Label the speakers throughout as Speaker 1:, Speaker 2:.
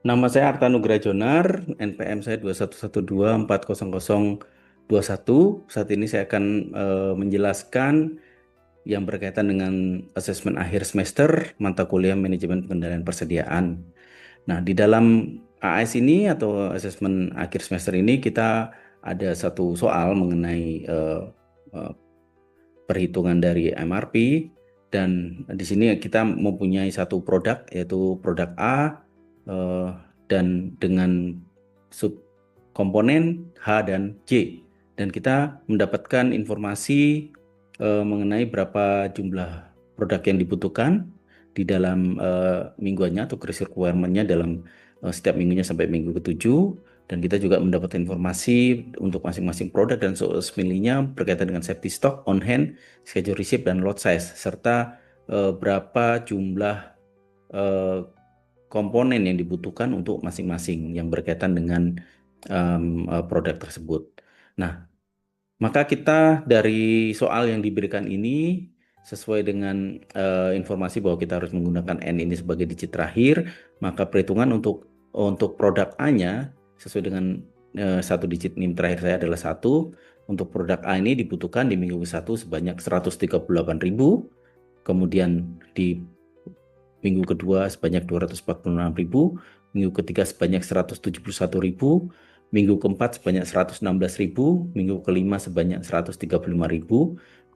Speaker 1: Nama saya Arta Nugraha Jonar, NPM saya 2112400021. Saat ini saya akan menjelaskan yang berkaitan dengan asesmen akhir semester mata kuliah manajemen pengendalian persediaan. Nah, di dalam AS ini atau asesmen akhir semester ini kita ada satu soal mengenai eh, perhitungan dari MRP, dan di sini kita mempunyai satu produk yaitu produk A, eh, dan dengan sub komponen H dan J, dan kita mendapatkan informasi mengenai berapa jumlah produk yang dibutuhkan di dalam mingguannya atau cruise requirement-nya dalam setiap minggunya sampai minggu ketujuh. Dan kita juga mendapat informasi untuk masing-masing produk dan seusemilinya berkaitan dengan safety stock, on hand, schedule receipt, dan lot size, serta berapa jumlah eh, komponen yang dibutuhkan untuk masing-masing yang berkaitan dengan produk tersebut. Nah, maka kita dari soal yang diberikan ini sesuai dengan informasi bahwa kita harus menggunakan N ini sebagai digit terakhir, maka perhitungan untuk produk A-nya sesuai dengan satu digit NIM terakhir saya adalah satu. Untuk produk A ini dibutuhkan di minggu ke-1 sebanyak 138.000, kemudian di minggu kedua sebanyak 246.000, minggu ketiga sebanyak 171.000, minggu keempat sebanyak 116.000, minggu kelima sebanyak 135.000,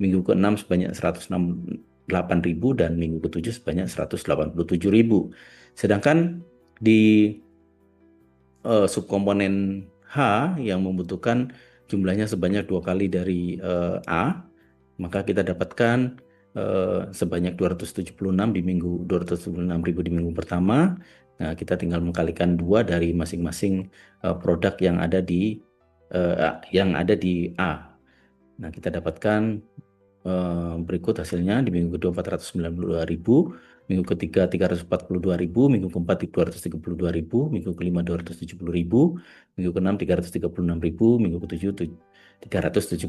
Speaker 1: minggu keenam sebanyak 168.000, dan minggu ketujuh sebanyak 187.000. Sedangkan di subkomponen H yang membutuhkan jumlahnya sebanyak 2 kali dari A, maka kita dapatkan sebanyak 276 di minggu 276.000 di minggu pertama. Nah, kita tinggal mengkalikan 2 dari masing-masing produk yang ada di A. Nah, kita dapatkan berikut hasilnya: di minggu kedua 492.000, minggu ketiga 342.000, minggu keempat 232.000, minggu kelima 270.000, minggu keenam 336.000, minggu ketujuh 374.000.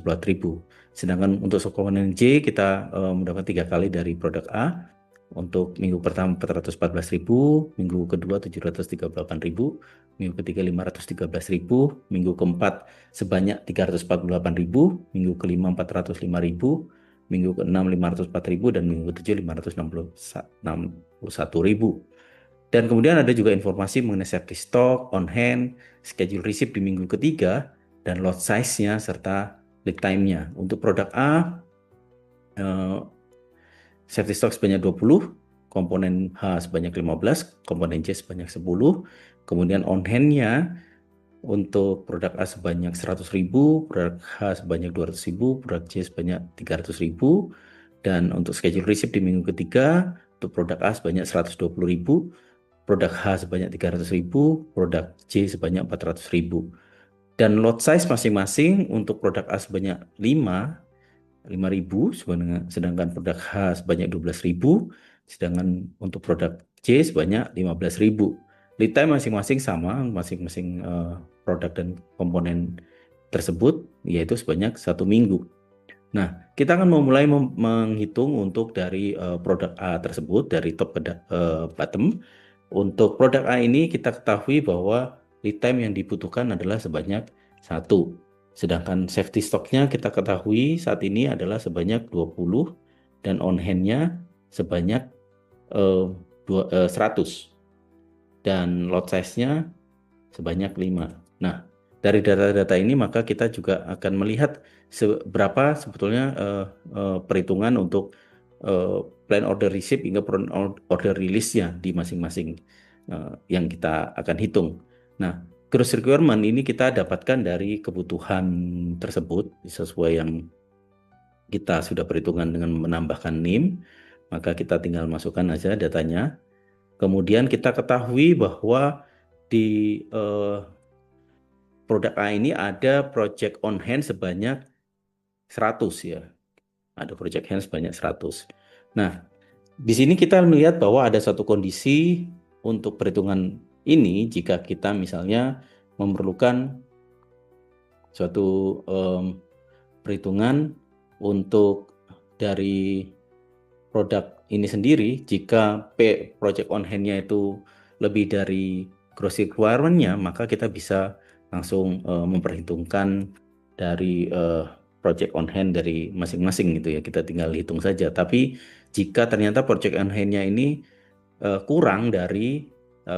Speaker 1: Sedangkan untuk subkomponen J kita mendapatkan 3 kali dari produk A. Untuk minggu pertama 414.000, minggu kedua 738.000, minggu ketiga 513.000, minggu keempat sebanyak 348.000, minggu kelima 405.000, minggu ke-6 504.000, dan minggu ke-7 561.000. Dan kemudian ada juga informasi mengenai safety stock, on hand, schedule receipt di minggu ketiga, dan lot size-nya serta lead time-nya. Untuk produk A, eh, safety stock sebanyak 20, komponen H sebanyak 15, komponen J sebanyak 10, kemudian on hand-nya untuk produk A sebanyak 100.000, produk H sebanyak 200.000, produk J sebanyak 300.000, dan untuk schedule receipt di minggu ketiga, untuk produk A sebanyak 120.000, produk H sebanyak 300.000, produk J sebanyak 400.000. Dan lot size masing-masing untuk produk A sebanyak 5.000, sedangkan produk H sebanyak 12.000, sedangkan untuk produk C sebanyak 15.000. Lead time masing-masing sama, masing-masing produk dan komponen tersebut, yaitu sebanyak 1 minggu. Nah, kita akan memulai menghitung untuk dari produk A tersebut, dari top ke bottom. Untuk produk A ini kita ketahui bahwa lead time yang dibutuhkan adalah sebanyak 1. Sedangkan safety stocknya kita ketahui saat ini adalah sebanyak 20, dan on hand-nya sebanyak 100, dan lot size-nya sebanyak 5. Nah, dari data-data ini maka kita juga akan melihat seberapa sebetulnya perhitungan untuk plan order receipt hingga plan order release-nya di masing-masing yang kita akan hitung. Nah, gross requirement ini kita dapatkan dari kebutuhan tersebut sesuai yang kita sudah perhitungan dengan menambahkan NIM, maka kita tinggal masukkan aja datanya. Kemudian kita ketahui bahwa di produk A ini ada project on hand sebanyak 100 ya. Ada project hand sebanyak 100. Nah, di sini kita melihat bahwa ada satu kondisi untuk perhitungan ini jika kita misalnya memerlukan suatu perhitungan untuk dari produk ini sendiri. Jika project on hand-nya itu lebih dari gross requirement-nya, maka kita bisa langsung memperhitungkan dari project on hand dari masing-masing gitu ya. Kita tinggal hitung saja. Tapi jika ternyata project on hand-nya ini kurang dari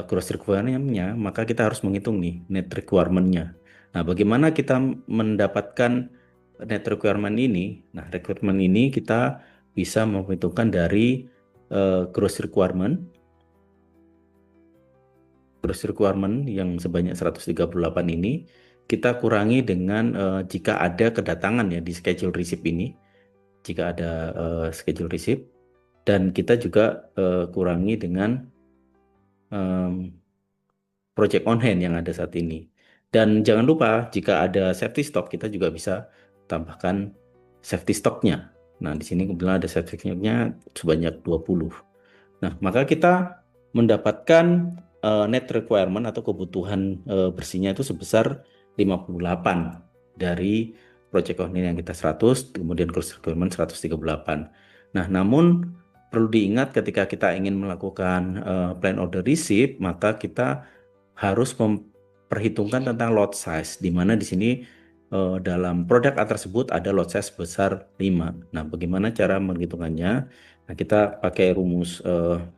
Speaker 1: gross requirement-nya, maka kita harus menghitung nih net requirement-nya. Nah, bagaimana kita mendapatkan net requirement ini? Nah, requirement ini kita bisa memperhitungkan dari gross requirement yang sebanyak 138 ini kita kurangi dengan jika ada kedatangan ya di schedule receipt ini, jika ada schedule receipt, dan kita juga kurangi dengan project on hand yang ada saat ini. Dan jangan lupa jika ada safety stock kita juga bisa tambahkan safety stocknya. Nah, di sini kebetulan ada safety stocknya sebanyak 20. Nah, maka kita mendapatkan net requirement atau kebutuhan bersihnya itu sebesar 58 dari project on hand yang kita 100, kemudian gross requirement 138. Nah, namun perlu diingat ketika kita ingin melakukan plan order receipt, maka kita harus memperhitungkan tentang lot size, di mana di sini dalam produk A tersebut ada lot size besar 5. Nah, bagaimana cara menghitungkannya? Nah, kita pakai rumus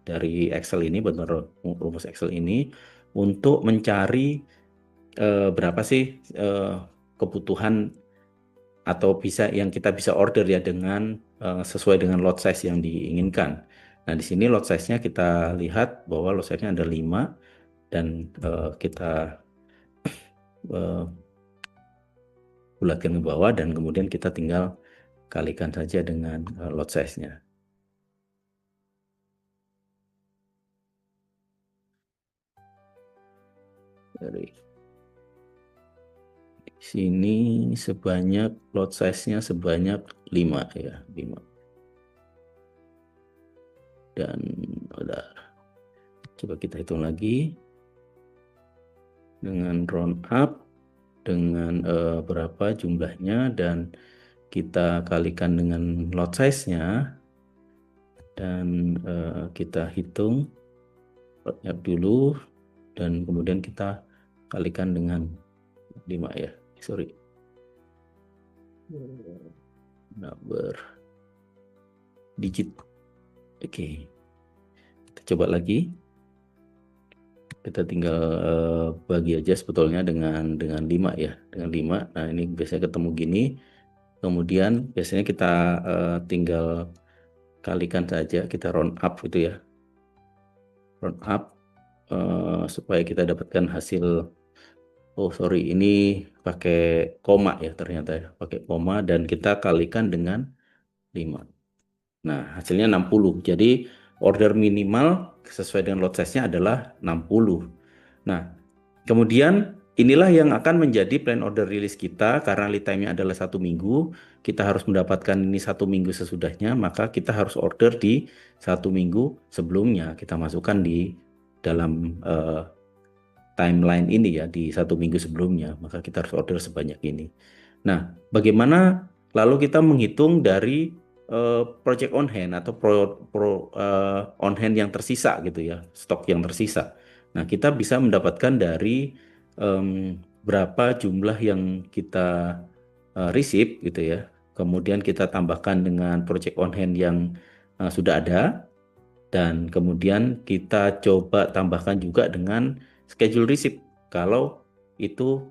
Speaker 1: dari Excel ini, benar rumus Excel ini untuk mencari berapa sih kebutuhan atau yang kita bisa order ya dengan sesuai dengan lot size yang diinginkan. Nah, di sini lot size-nya kita lihat bahwa lot size-nya ada 5 dan kita bulatkan ke bawah dan kemudian kita tinggal kalikan saja dengan lot size-nya. Dari sini sebanyak lot size-nya sebanyak 5 ya, 5. Dan udah. Coba kita hitung lagi dengan round up dengan berapa jumlahnya dan kita kalikan dengan lot size-nya dan kita hitung round up dulu dan kemudian kita kalikan dengan 5 ya, sorry, number digit. Oke, kita coba lagi. Kita tinggal bagi aja sebetulnya dengan 5 ya, dengan 5. Nah, ini biasanya ketemu gini. Kemudian biasanya kita tinggal kalikan saja, kita round up gitu ya. Round up supaya kita dapatkan hasil. Oh, sorry, ini pakai koma ya ternyata ya, pakai koma dan kita kalikan dengan 5. Nah, hasilnya 60. Jadi order minimal sesuai dengan lot size-nya adalah 60. Nah, kemudian inilah yang akan menjadi plan order release kita karena lead time-nya adalah 1 minggu. Kita harus mendapatkan ini 1 minggu sesudahnya, maka kita harus order di 1 minggu sebelumnya. Kita masukkan di dalam timeline ini ya, di 1 minggu sebelumnya, maka kita harus order sebanyak ini. Nah, bagaimana lalu kita menghitung dari project on hand atau on hand yang tersisa gitu ya, stok yang tersisa. Nah, kita bisa mendapatkan dari berapa jumlah yang kita receive gitu ya. Kemudian kita tambahkan dengan project on hand yang sudah ada dan kemudian kita coba tambahkan juga dengan schedule receipt kalau itu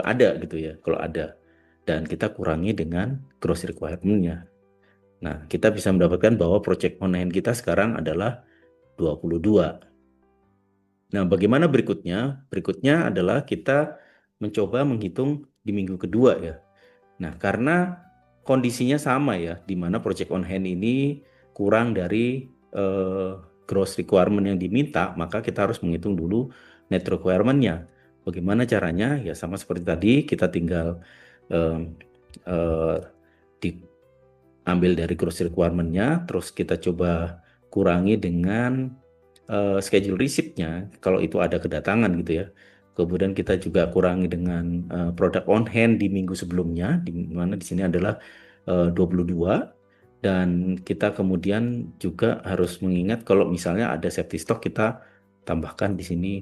Speaker 1: ada gitu ya, kalau ada. Dan kita kurangi dengan gross requirement-nya. Nah, kita bisa mendapatkan bahwa project on hand kita sekarang adalah 22. Nah, bagaimana berikutnya? Berikutnya adalah kita mencoba menghitung di minggu kedua ya. Nah, karena kondisinya sama ya, di mana project on hand ini kurang dari gross requirement yang diminta, maka kita harus menghitung dulu net requirement-nya. Bagaimana caranya? Ya sama seperti tadi, kita tinggal diambil dari gross requirement-nya, terus kita coba kurangi dengan schedule receipt-nya, kalau itu ada kedatangan gitu ya. Kemudian kita juga kurangi dengan produk on hand di minggu sebelumnya, di mana di sini adalah 22. Dan kita kemudian juga harus mengingat kalau misalnya ada safety stock, kita tambahkan di sini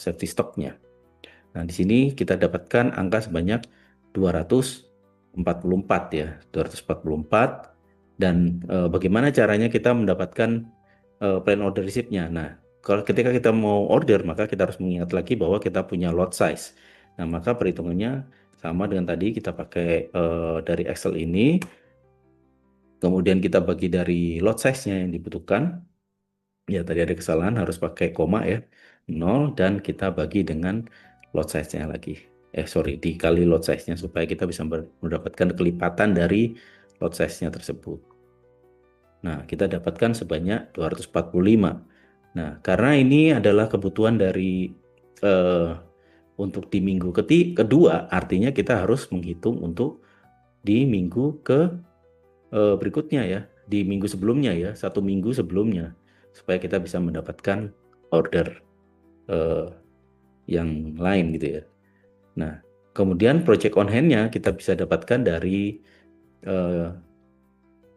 Speaker 1: safety stocknya. Nah, di sini kita dapatkan angka sebanyak 244 ya, 244. Dan bagaimana caranya kita mendapatkan plan order receipt-nya? Nah, kalau ketika kita mau order, maka kita harus mengingat lagi bahwa kita punya lot size. Nah, maka perhitungannya sama dengan tadi, kita pakai dari Excel ini, kemudian kita bagi dari lot size-nya yang dibutuhkan. Ya, tadi ada kesalahan, harus pakai koma ya, 0, dan kita bagi dengan lot size-nya lagi. Sorry, dikali lot size-nya supaya kita bisa mendapatkan kelipatan dari lot size-nya tersebut. Nah, kita dapatkan sebanyak 245. Nah, karena ini adalah kebutuhan dari untuk di minggu kedua, artinya kita harus menghitung untuk di minggu berikutnya ya, di minggu sebelumnya ya, 1 minggu sebelumnya, supaya kita bisa mendapatkan order yang lain gitu ya. Nah, kemudian project on hand-nya kita bisa dapatkan dari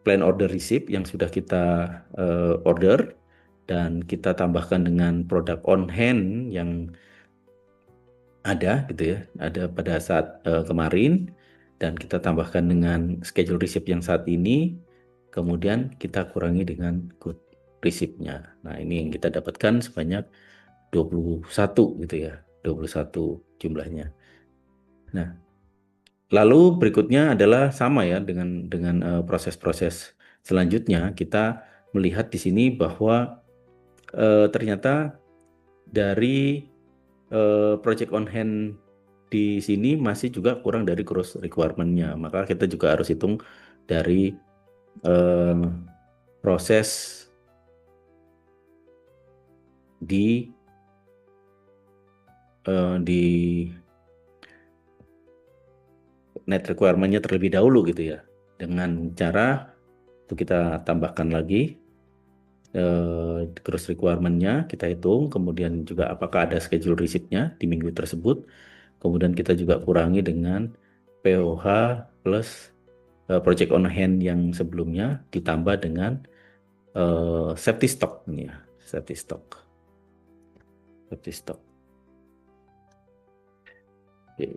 Speaker 1: plan order receipt yang sudah kita order, dan kita tambahkan dengan produk on hand yang ada gitu ya, ada pada saat kemarin, dan kita tambahkan dengan schedule receipt yang saat ini, kemudian kita kurangi dengan good receipt-nya. Nah, ini yang kita dapatkan sebanyak 21 gitu ya, 21 jumlahnya. Nah, lalu berikutnya adalah sama ya dengan proses-proses selanjutnya. Kita melihat di sini bahwa ternyata dari project on hand di sini masih juga kurang dari gross requirement-nya. Maka kita juga harus hitung dari proses di net requirement-nya terlebih dahulu gitu ya. Dengan cara itu kita tambahkan lagi gross requirement-nya, kita hitung, kemudian juga apakah ada schedule receipt-nya di minggu tersebut, kemudian kita juga kurangi dengan POH plus project on hand yang sebelumnya, ditambah dengan safety stock ini ya, safety stock. Oke.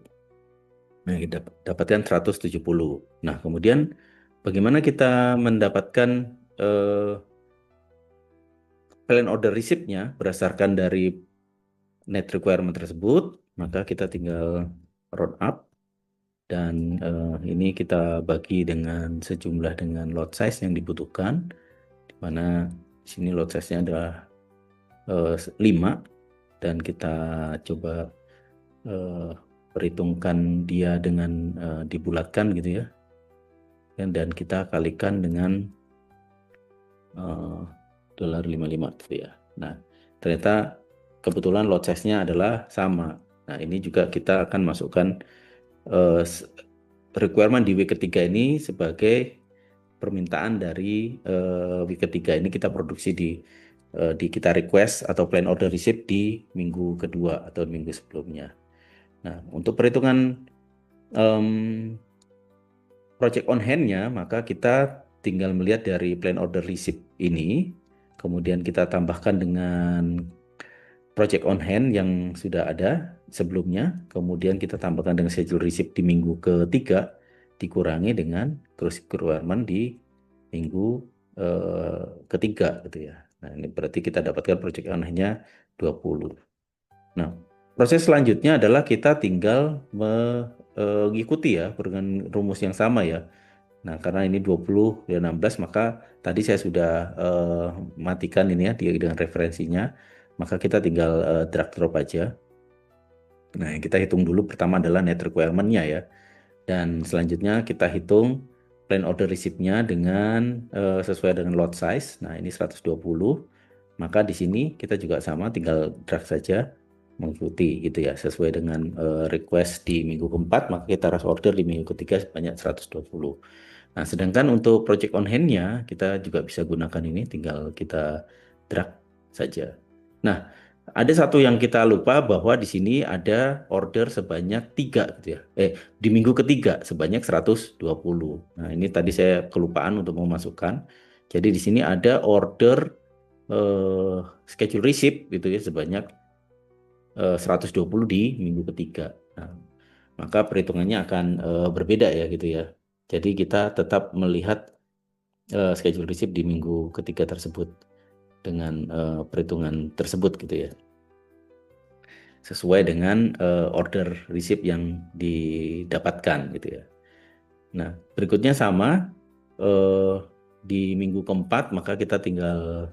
Speaker 1: Nah, kita dapatkan 170. Nah, kemudian bagaimana kita mendapatkan plan order receipt-nya berdasarkan dari net requirement tersebut? Maka kita tinggal round up, dan ini kita bagi dengan sejumlah dengan lot size yang dibutuhkan, di mana di sini lot size-nya adalah 5, dan kita coba perhitungkan dia dengan dibulatkan gitu ya, dan kita kalikan dengan $55 gitu ya. Nah, ternyata kebetulan lot size-nya adalah sama. Nah, ini juga kita akan masukkan requirement di week ketiga ini sebagai permintaan dari week ketiga ini kita produksi di kita request atau plan order receipt di minggu kedua atau minggu sebelumnya. Nah, untuk perhitungan project on hand-nya, maka kita tinggal melihat dari plan order receipt ini, kemudian kita tambahkan dengan project on hand yang sudah ada sebelumnya, kemudian kita tambahkan dengan schedule receipt di minggu ketiga, dikurangi dengan gross requirement di minggu ketiga gitu ya. Nah, ini berarti kita dapatkan project on hand-nya 20. Nah, proses selanjutnya adalah kita tinggal mengikuti ya dengan rumus yang sama ya. Nah, karena ini 20 dan 16, maka tadi saya sudah matikan ini ya dengan referensinya. Maka kita tinggal drag drop aja. Nah, yang kita hitung dulu pertama adalah net requirement-nya ya. Dan selanjutnya kita hitung plan order receipt-nya dengan sesuai dengan lot size. Nah, ini 120. Maka di sini kita juga sama, tinggal drag saja mengikuti gitu ya, sesuai dengan request di minggu keempat, maka kita harus order di minggu ketiga sebanyak 120. Nah, sedangkan untuk project on hand-nya kita juga bisa gunakan ini, tinggal kita drag saja. Nah, ada satu yang kita lupa, bahwa di sini ada order sebanyak 3 gitu ya. Di minggu ketiga sebanyak 120. Nah, ini tadi saya kelupaan untuk memasukkan. Jadi di sini ada order schedule receipt gitu ya sebanyak 120 di minggu ketiga. Nah, maka perhitungannya akan berbeda ya gitu ya. Jadi kita tetap melihat schedule receipt di minggu ketiga tersebut dengan perhitungan tersebut gitu ya. Sesuai dengan order receipt yang didapatkan gitu ya. Nah, berikutnya sama di minggu keempat maka kita tinggal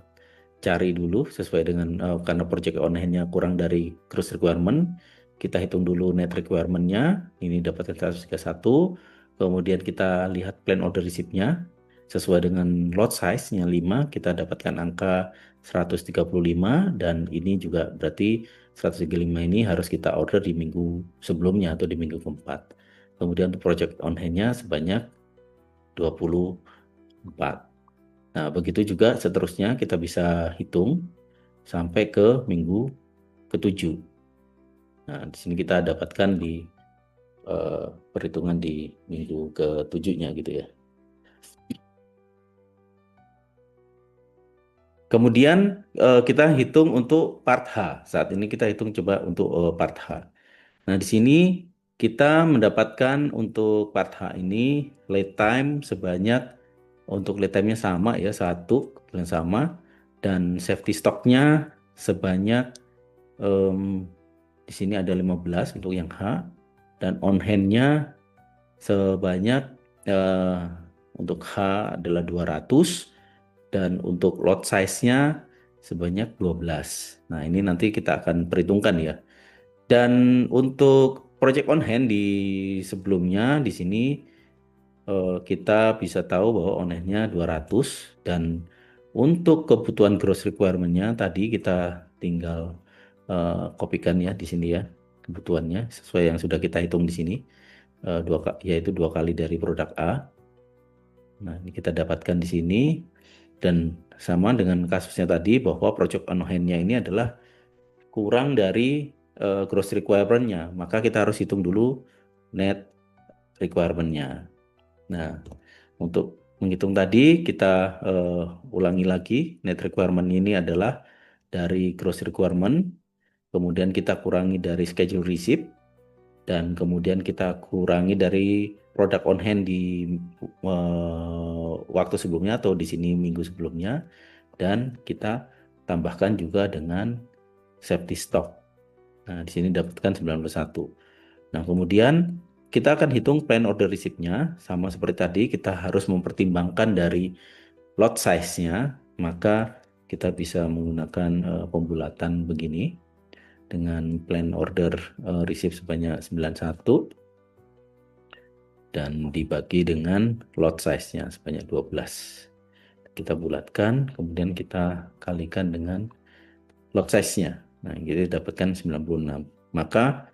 Speaker 1: cari dulu sesuai dengan karena project on hand-nya kurang dari gross requirement, kita hitung dulu net requirement-nya, ini dapatkan 131, kemudian kita lihat plan order receipt-nya, sesuai dengan lot size-nya 5, kita dapatkan angka 135, dan ini juga berarti 135 ini harus kita order di minggu sebelumnya atau di minggu keempat. Kemudian untuk project on hand-nya sebanyak 24. Nah, begitu juga seterusnya kita bisa hitung sampai ke minggu ketujuh. Nah, di sini kita dapatkan di perhitungan di minggu ketujuhnya gitu ya. Kemudian kita hitung untuk part H. Saat ini kita hitung coba untuk part H. Nah, di sini kita mendapatkan untuk part H ini lead time sebanyak untuk lead time-nya sama ya, satu kebetulan sama, dan safety stock-nya sebanyak di sini ada 15 untuk yang H, dan on hand-nya sebanyak eh, untuk H adalah 200, dan untuk lot size-nya sebanyak 12. Nah, ini nanti kita akan perhitungkan ya. Dan untuk project on hand di sebelumnya di sini kita bisa tahu bahwa on hand-nya 200, dan untuk kebutuhan gross requirement-nya tadi kita tinggal kopikan ya di sini ya kebutuhannya sesuai yang sudah kita hitung di sini yaitu 2 kali dari produk A. Nah, ini kita dapatkan di sini, dan sama dengan kasusnya tadi bahwa project on hand-nya ini adalah kurang dari gross requirement-nya, maka kita harus hitung dulu net requirement-nya. Nah, untuk menghitung tadi kita ulangi lagi, net requirement ini adalah dari gross requirement, kemudian kita kurangi dari schedule receipt, dan kemudian kita kurangi dari produk on hand di waktu sebelumnya atau di sini minggu sebelumnya, dan kita tambahkan juga dengan safety stock. Nah, di sini dapatkan 91. Nah, kemudian kita akan hitung plan order receipt-nya. Sama seperti tadi, kita harus mempertimbangkan dari lot size-nya. Maka kita bisa menggunakan pembulatan begini dengan plan order receipt sebanyak 91 dan dibagi dengan lot size-nya sebanyak 12. Kita bulatkan, kemudian kita kalikan dengan lot size-nya. Nah, jadi dapatkan 96. Maka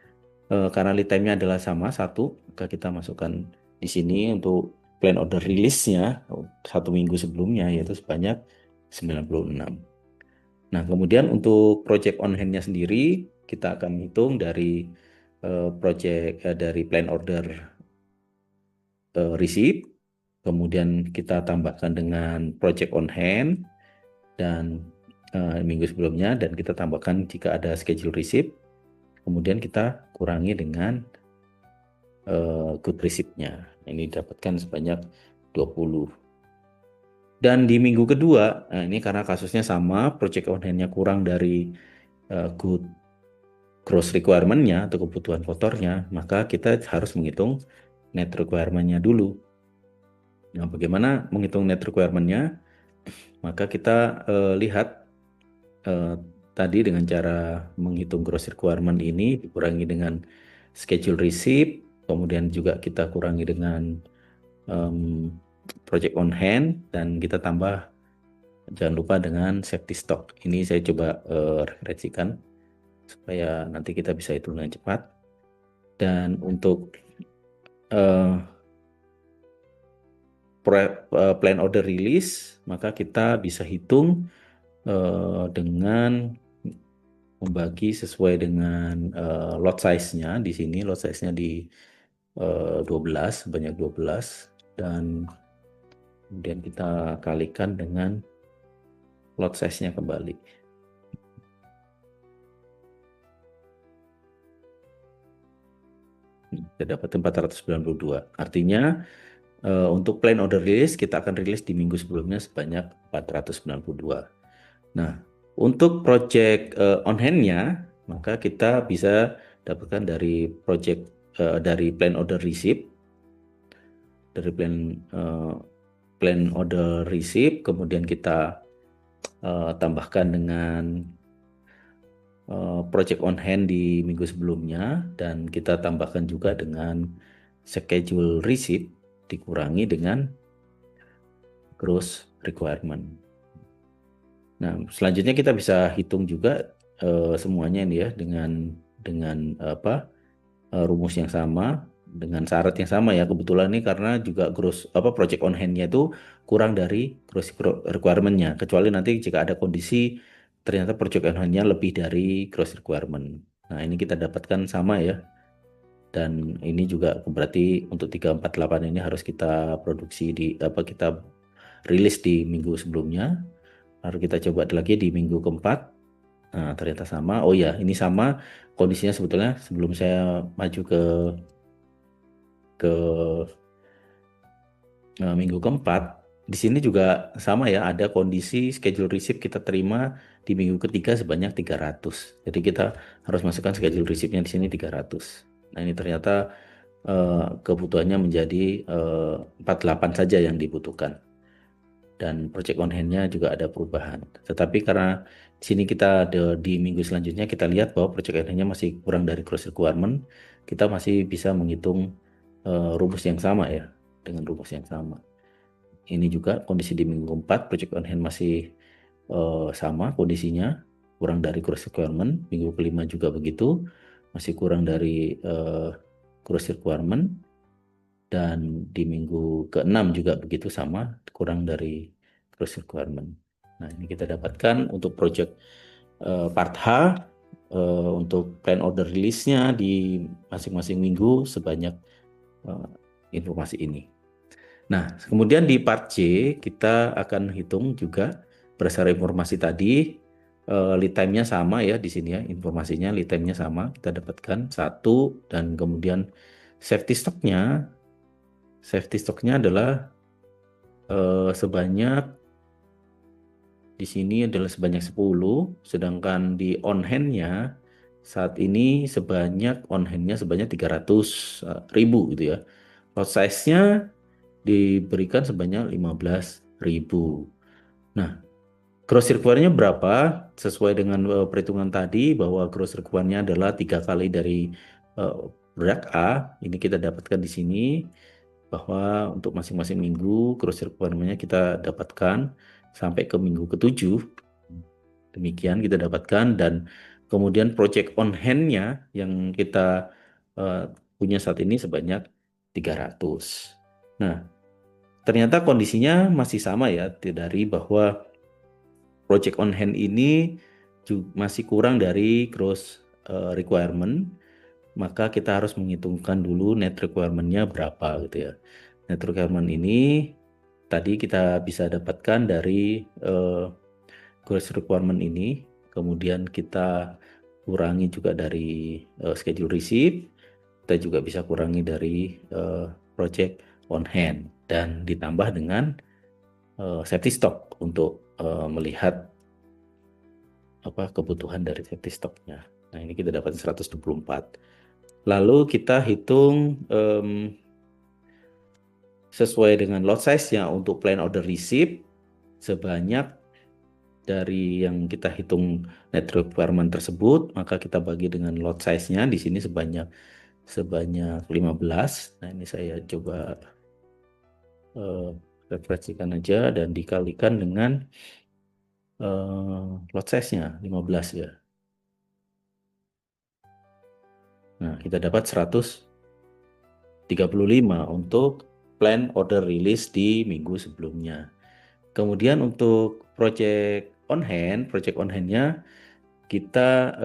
Speaker 1: karena lead time-nya adalah sama satu, maka kita masukkan di sini untuk plan order release-nya 1 minggu sebelumnya yaitu sebanyak 96. Nah, kemudian untuk project on hand-nya sendiri kita akan hitung dari dari plan order receipt, kemudian kita tambahkan dengan project on hand dan minggu sebelumnya, dan kita tambahkan jika ada schedule receipt, kemudian kita kurangi dengan good receipt-nya. Ini dapatkan sebanyak 20. Dan di minggu kedua, nah ini karena kasusnya sama, project on hand-nya kurang dari good gross requirement-nya atau kebutuhan kotornya, maka kita harus menghitung net requirement-nya dulu. Nah, bagaimana menghitung net requirement-nya? Maka kita lihat tadi dengan cara menghitung gross requirement ini dikurangi dengan schedule receipt, kemudian juga kita kurangi dengan project on hand, dan kita tambah jangan lupa dengan safety stock. Ini saya coba referensikan supaya nanti kita bisa hitung dengan cepat. Dan untuk plan order release, maka kita bisa hitung dengan membagi sesuai dengan lot size-nya. Di sini lot size-nya di 12, banyak 12, dan kemudian kita kalikan dengan lot size-nya kembali. Kita dapat 492. Artinya untuk plan order release kita akan rilis di minggu sebelumnya sebanyak 492. Nah, untuk project on hand-nya maka kita bisa dapatkan dari dari plan order receipt, dari plan order receipt, kemudian kita tambahkan dengan project on hand di minggu sebelumnya, dan kita tambahkan juga dengan schedule receipt dikurangi dengan gross requirement. Nah, selanjutnya kita bisa hitung juga semuanya ini ya dengan rumus yang sama, dengan syarat yang sama ya. Kebetulan ini karena juga project on hand-nya itu kurang dari gross requirement-nya, kecuali nanti jika ada kondisi ternyata project on hand-nya lebih dari gross requirement. Nah, ini kita dapatkan sama ya. Dan ini juga berarti untuk 348 ini harus kita produksi kita rilis di minggu sebelumnya. Lalu kita coba lagi di minggu keempat. Nah, ternyata sama. Oh ya, ini sama kondisinya sebetulnya sebelum saya maju ke minggu keempat. Di sini juga sama ya, ada kondisi schedule receipt kita terima di minggu ketiga sebanyak 300. Jadi kita harus masukkan schedule receipt-nya di sini 300. Nah, ini ternyata kebutuhannya menjadi 48 saja yang dibutuhkan. Dan project on hand-nya juga ada perubahan. Tetapi karena di sini kita di minggu selanjutnya kita lihat bahwa project on hand-nya masih kurang dari gross requirement, kita masih bisa menghitung rumus yang sama ya, dengan rumus yang sama. Ini juga kondisi di minggu 4, project on hand masih sama kondisinya, kurang dari gross requirement. Minggu kelima juga begitu, masih kurang dari gross requirement. Dan di minggu ke-6 juga begitu sama, kurang dari gross requirement. Nah, ini kita dapatkan untuk project part H, untuk plan order release-nya di masing-masing minggu sebanyak informasi ini. Nah, kemudian di part C kita akan hitung juga berdasarkan informasi tadi, lead time-nya sama ya di sini ya, informasinya lead time-nya sama, kita dapatkan 1, dan kemudian safety stock-nya adalah sebanyak di sini adalah sebanyak 10, sedangkan di on hand-nya saat ini on hand-nya sebanyak 300.000 gitu ya. Lot size-nya diberikan sebanyak 15.000. Nah, gross requirement-nya berapa? Sesuai dengan perhitungan tadi bahwa gross requirement-nya adalah 3 kali dari produk A. Ini kita dapatkan di sini bahwa untuk masing-masing minggu gross requirement-nya kita dapatkan sampai ke minggu ke-7. Demikian kita dapatkan, dan kemudian project on hand-nya yang kita punya saat ini sebanyak 300. Nah, ternyata kondisinya masih sama ya, dari bahwa project on hand ini masih kurang dari gross requirement, maka kita harus menghitungkan dulu net requirement-nya berapa gitu ya. Net requirement ini tadi kita bisa dapatkan dari gross requirement ini, kemudian kita kurangi juga dari schedule receipt, kita juga bisa kurangi dari project on hand, dan ditambah dengan safety stock untuk melihat kebutuhan dari safety stocknya. Nah, ini kita dapat 124. Lalu kita hitung sesuai dengan lot size-nya untuk plan order receipt, sebanyak dari yang kita hitung net requirement tersebut, maka kita bagi dengan lot size-nya di sini sebanyak 15. Nah, ini saya coba referensikan aja dan dikalikan dengan lot size-nya 15 ya. Nah, kita dapat 135 untuk plan order release di minggu sebelumnya. Kemudian untuk project on hand-nya kita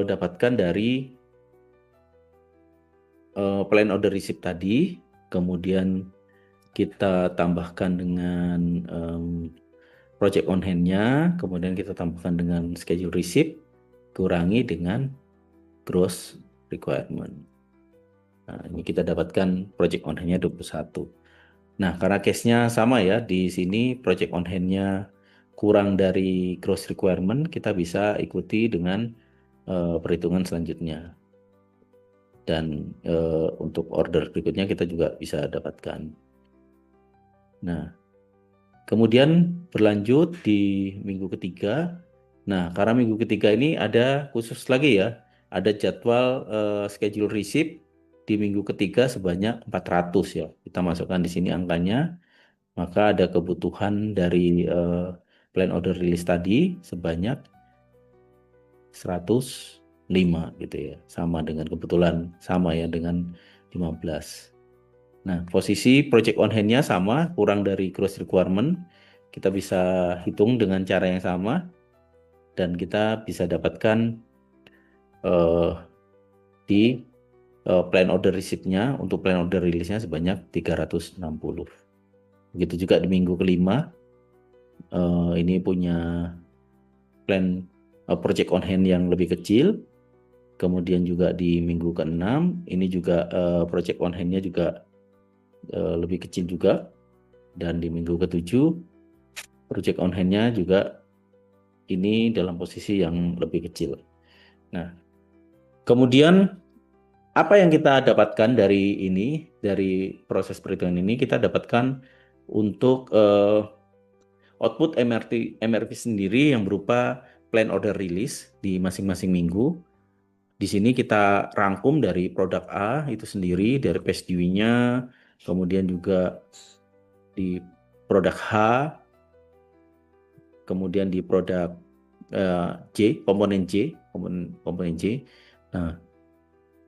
Speaker 1: dapatkan dari plan order receipt tadi, kemudian kita tambahkan dengan project on hand-nya, kemudian kita tambahkan dengan schedule receipt, kurangi dengan gross requirement. Nah, ini kita dapatkan project on hand-nya 21. Nah, karena case-nya sama ya, di sini project on hand-nya kurang dari gross requirement, kita bisa ikuti dengan perhitungan selanjutnya. Dan untuk order berikutnya kita juga bisa dapatkan. Nah, kemudian berlanjut di minggu ketiga. Nah, karena minggu ketiga ini ada khusus lagi ya, ada jadwal schedule receipt di minggu ketiga sebanyak 400 ya. Kita masukkan di sini angkanya, maka ada kebutuhan dari plan order release tadi sebanyak 105 gitu ya. Sama dengan kebetulan sama ya dengan 15. Nah, posisi project on hand-nya sama, kurang dari gross requirement. Kita bisa hitung dengan cara yang sama dan kita bisa dapatkan eh, di plan order receipt-nya untuk plan order release-nya sebanyak 360. Begitu juga di minggu kelima, ini punya plan project on hand yang lebih kecil. Kemudian juga di minggu ke-6 ini juga project on hand-nya juga lebih kecil juga. Dan di minggu ke-7 project on hand-nya juga ini dalam posisi yang lebih kecil. Nah, kemudian apa yang kita dapatkan dari ini, dari proses perhitungan ini, kita dapatkan untuk output MRP sendiri yang berupa plan order release di masing-masing minggu. Di sini kita rangkum dari produk A itu sendiri, dari page due-nya, kemudian juga di produk H, kemudian di produk komponen J. Nah,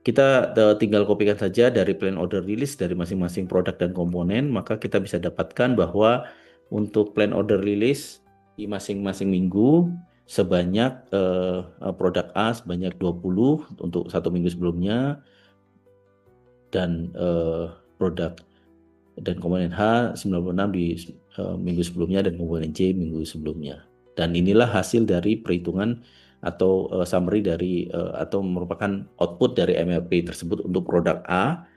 Speaker 1: kita tinggal kopikan saja dari plan order release dari masing-masing produk dan komponen, maka kita bisa dapatkan bahwa untuk plan order release di masing-masing minggu sebanyak produk A sebanyak 20 untuk satu minggu sebelumnya, dan produk dan komponen H 96 di minggu sebelumnya dan komponen J minggu sebelumnya. Dan inilah hasil dari perhitungan atau summary dari atau merupakan output dari MRP tersebut untuk produk A,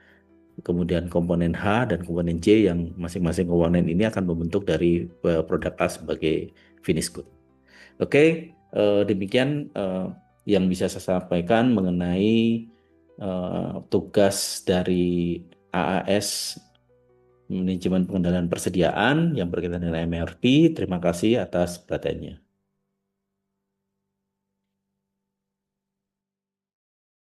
Speaker 1: kemudian komponen H dan komponen J yang masing-masing komponen ini akan membentuk dari produk A sebagai finished good. Oke, demikian yang bisa saya sampaikan mengenai tugas dari AAS Manajemen Pengendalian Persediaan yang berkaitan dengan MRP. Terima kasih atas perhatiannya.